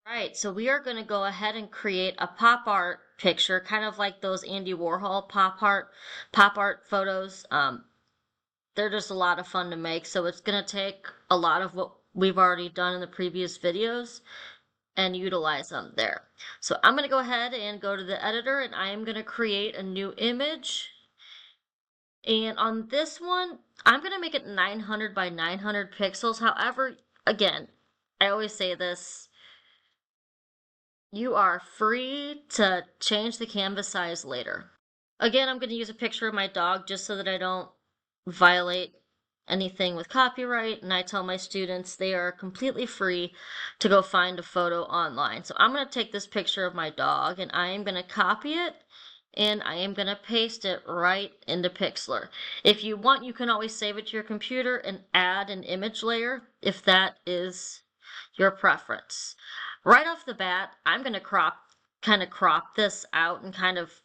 Right, so we are going to go ahead and create a pop art picture, kind of like those Andy Warhol pop art photos. They're just a lot of fun to make, so it's going to take a lot of what we've already done in the previous videos and utilize them there. So I'm going to go ahead and go to the editor, and I am going to create a new image. And on this one, I'm going to make it 900 by 900 pixels. However, again, I always say this, you are free to change the canvas size later. Again, I'm going to use a picture of my dog just so that I don't violate anything with copyright, and I tell my students they are completely free to go find a photo online. So I'm going to take this picture of my dog and I am going to copy it and I am going to paste it right into Pixlr. If you want, you can always save it to your computer and add an image layer if that is your preference. Right off the bat, I'm going to kind of crop this out and kind of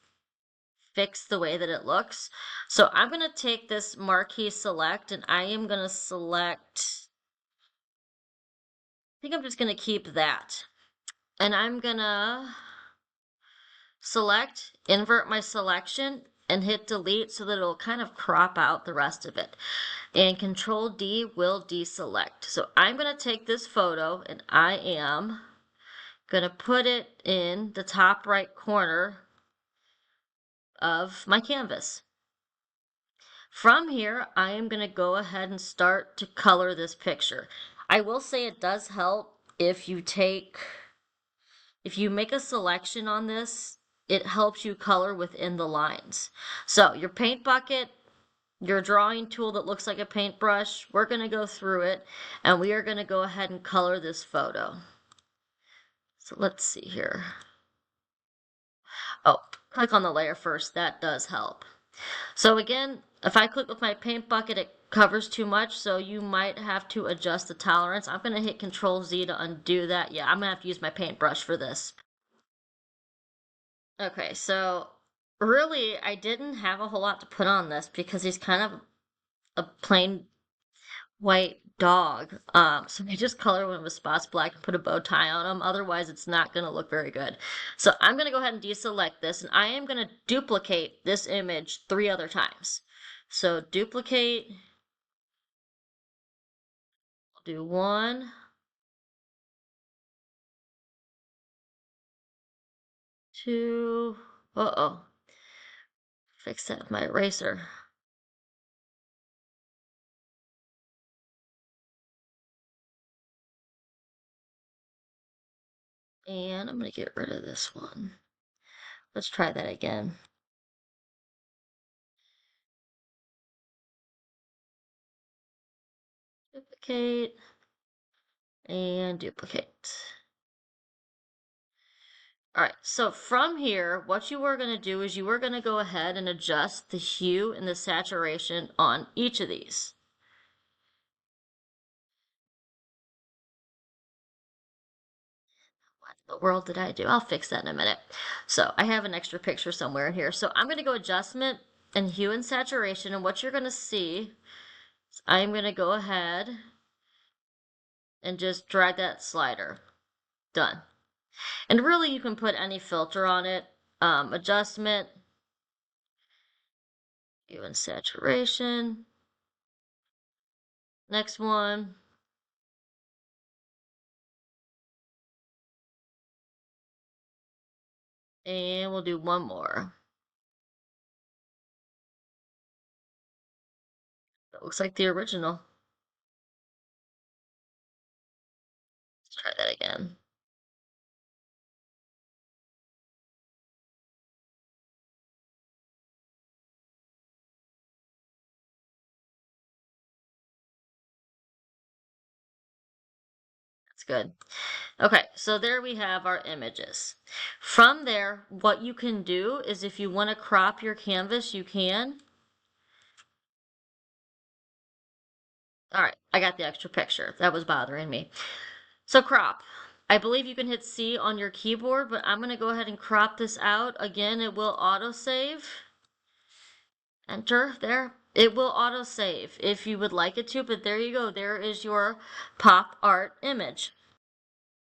fix the way that it looks. So I'm going to take this marquee select and I am going to select, I think I'm just going to keep that. And I'm going to select, invert my selection, and hit delete so that it'll kind of crop out the rest of it. And Control D will deselect. So I'm going to take this photo and I am going to put it in the top right corner of my canvas. From here, I am going to go ahead and start to color this picture. I will say it does help if you make a selection on this, it helps you color within the lines. So your paint bucket, your drawing tool that looks like a paintbrush, we're going to go through it and we are going to go ahead and color this photo. So let's see here. Oh, click on the layer first, that does help. So again, if I click with my paint bucket, it covers too much, so you might have to adjust the tolerance. I'm going to hit Control Z to undo that. Yeah, I'm going to have to use my paintbrush for this. Okay, so really, I didn't have a whole lot to put on this because he's kind of a plain white dog. So I just color one of his spots black and put a bow tie on him. Otherwise, it's not going to look very good. So I'm going to go ahead and deselect this, and I am going to duplicate this image 3 other times. So duplicate, I'll do 1, 2, uh-oh, fix that with my eraser. And I'm going to get rid of this one. Let's try that again. Duplicate and duplicate. All right, so from here, what you are going to do is you are going to go ahead and adjust the hue and the saturation on each of these. What in the world did I do? I'll fix that in a minute. So I have an extra picture somewhere in here. So I'm going to go adjustment and hue and saturation, and what you're going to see is I'm going to go ahead and just drag that slider. Done. And really, you can put any filter on it. Adjustment, hue and saturation. Next one. And we'll do one more. That looks like the original. Let's try that again. That's good. Okay, so there we have our images. From there, what you can do is if you want to crop your canvas, you can. All right, I got the extra picture. That was bothering me. So crop. I believe you can hit C on your keyboard, but I'm going to go ahead and crop this out. Again, it will autosave. Enter there. It will autosave if you would like it to, but there you go. There is your pop art image.